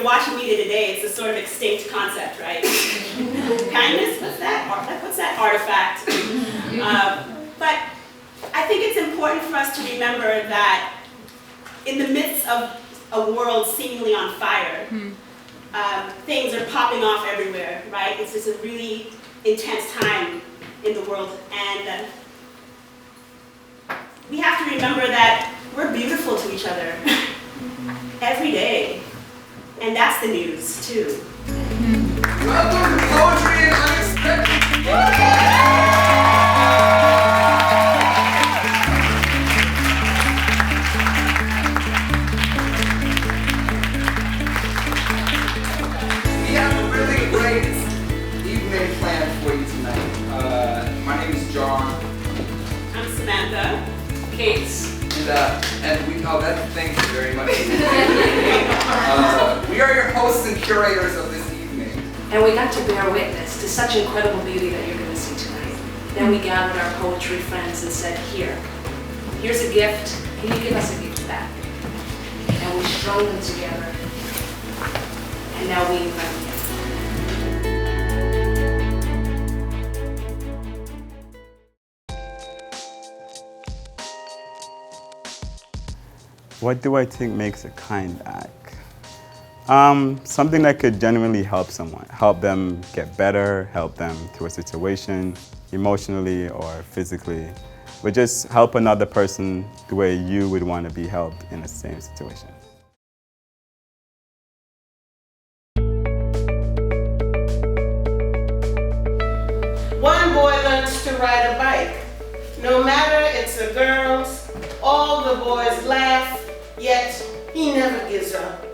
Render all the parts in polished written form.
you're watching media today, it's a sort of extinct concept, right? Kindness, what's that artifact? But I think it's important for us to remember that in the midst of a world seemingly on fire, things are popping off everywhere, right? It's just a really intense time in the world, and we have to remember that we're beautiful to each other every day, and that's the news too. Welcome to Poetry and Unexpected. We have a really great evening planned for you tonight. My name is John. I'm Samantha. Caits. Thank you very much. We are your hosts and curators of this evening. And we got to bear witness to such incredible beauty that you're going to see tonight. Then we gathered our poetry friends and said, here's a gift. Can you give us a gift back? And we strung them together. And now we invite you. What do I think makes a kind act? Something that could genuinely help someone, help them get better, help them through a situation, emotionally or physically, but just help another person the way you would want to be helped in the same situation. One boy learns to ride a bike. No matter it's a girl's, all the boys laugh, yet he never gives up.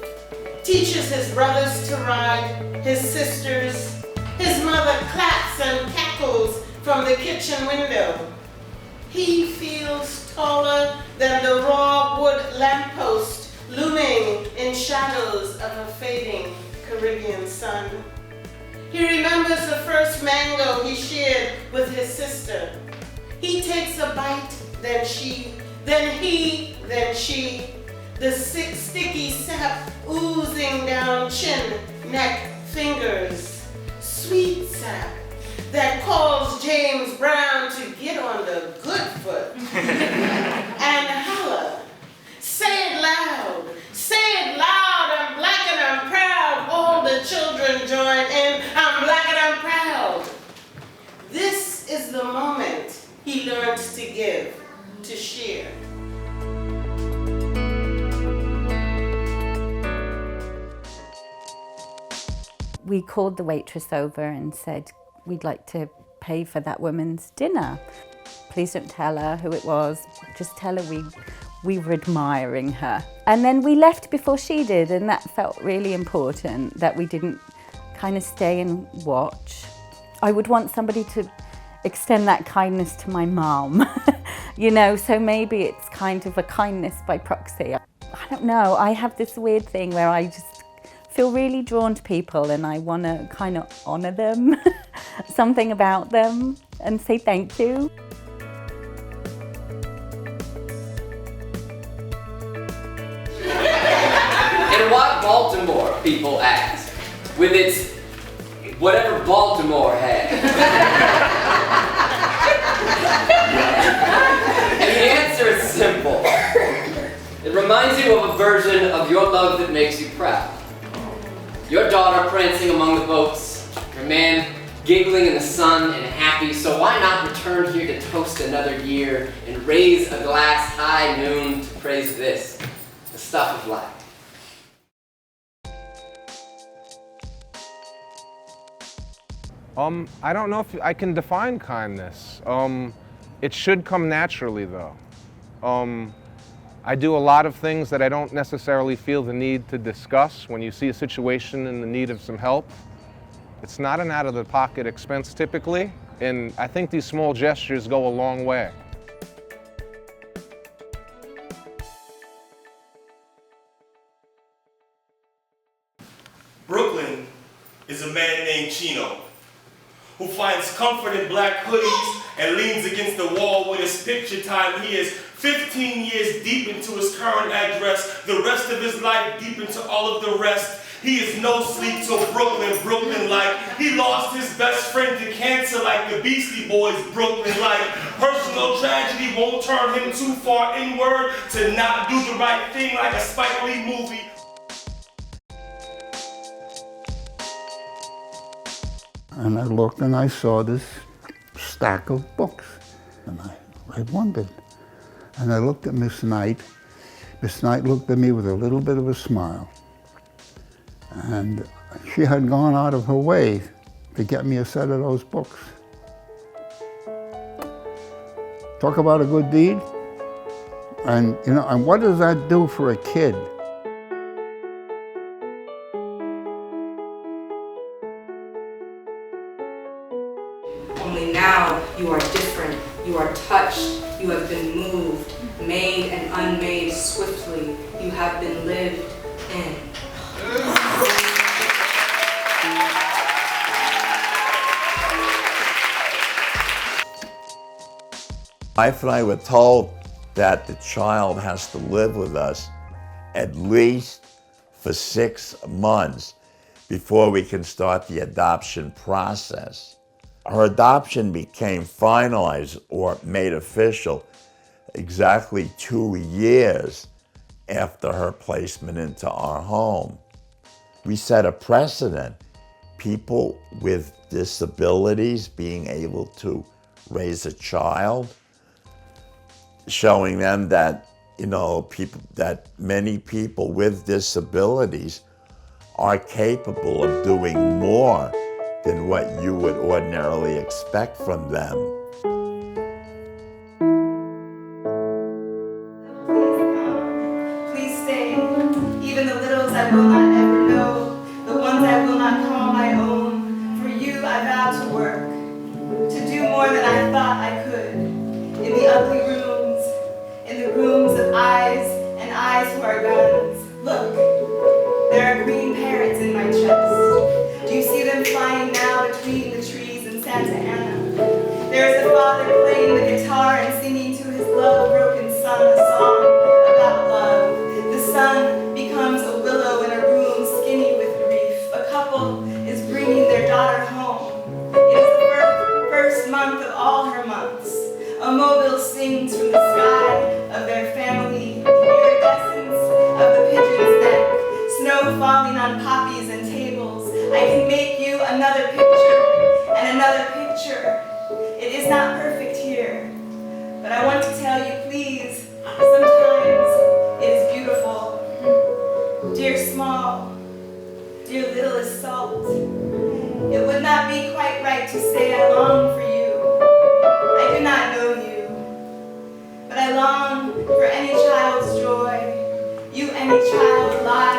Teaches his brothers to ride, his sisters. His mother claps and cackles from the kitchen window. He feels taller than the raw wood lamppost looming in shadows of a fading Caribbean sun. He remembers the first mango he shared with his sister. He takes a bite, then she, then he, then she. The sticky sap oozing down chin, neck, fingers. Sweet sap that calls James Brown to get on the good foot and holler. Say it loud, I'm black and I'm proud. All the children join in, I'm black and I'm proud. This is the moment he learns to give, to share. We called the waitress over and said, we'd like to pay for that woman's dinner. Please don't tell her who it was, just tell her we were admiring her. And then we left before she did, and that felt really important, that we didn't kind of stay and watch. I would want somebody to extend that kindness to my mom, you know, so maybe it's kind of a kindness by proxy. I don't know, I have this weird thing where I just feel really drawn to people and I want to kind of honour them, something about them, and say thank you. And why Baltimore, people ask, with its whatever Baltimore had? And the answer is simple. It reminds you of a version of your love that makes you proud. Your daughter prancing among the boats, your man giggling in the sun and happy, so why not return here to toast another year and raise a glass high noon to praise this, the stuff of life. I don't know if I can define kindness. It should come naturally though. I do a lot of things that I don't necessarily feel the need to discuss. When you see a situation in the need of some help, it's not an out-of-the-pocket expense typically, and I think these small gestures go a long way. Brooklyn is a man named Chino who finds comfort in black hoodies and leans against the wall with his picture time. He is 15 years deep into his current address, the rest of his life deep into all of the rest. He is no sleep till Brooklyn like. He lost his best friend to cancer like the Beastie Boys, Brooklyn like. Personal tragedy won't turn him too far inward to not do the right thing like a Spike Lee movie. And I looked and I saw this stack of books. And I wondered. And I looked at Miss Knight. Miss Knight looked at me with a little bit of a smile. And she had gone out of her way to get me a set of those books. Talk about a good deed. And you know, and what does that do for a kid? Only now you are different, you are touched, you have been moved, made and unmade swiftly, you have been lived in. My wife and I were told that the child has to live with us at least for 6 months before we can start the adoption process. Her adoption became finalized or made official exactly 2 years after her placement into our home. We set a precedent. People with disabilities being able to raise a child, showing them that, you know, that many people with disabilities are capable of doing more than what you would ordinarily expect from them. Please stay. Even the littles I will not ever know, the ones I will not call my own. For you I vow to work, to do more than I thought I could. In the ugly rooms, in the rooms of eyes and eyes who are guns. Look, there are green parrots in my chest. Do you see them flying now between the trees in Santa Ana? There is a father playing the guitar and singing to his love-broken son a song about love. The son becomes a willow in a room skinny with grief. A couple is bringing their daughter home. It is the first month of all her months. A mobile sings from the sky of their family, iridescence of the pigeon's neck, snow falling on poppies and tables. I can make you another picture and another picture. It is not perfect here, but I want to tell you, please, sometimes it is beautiful. Dear small, dear little as salt, it would not be quite right to say I long for you. I do not know you, but I long for any child's joy, you any child alive.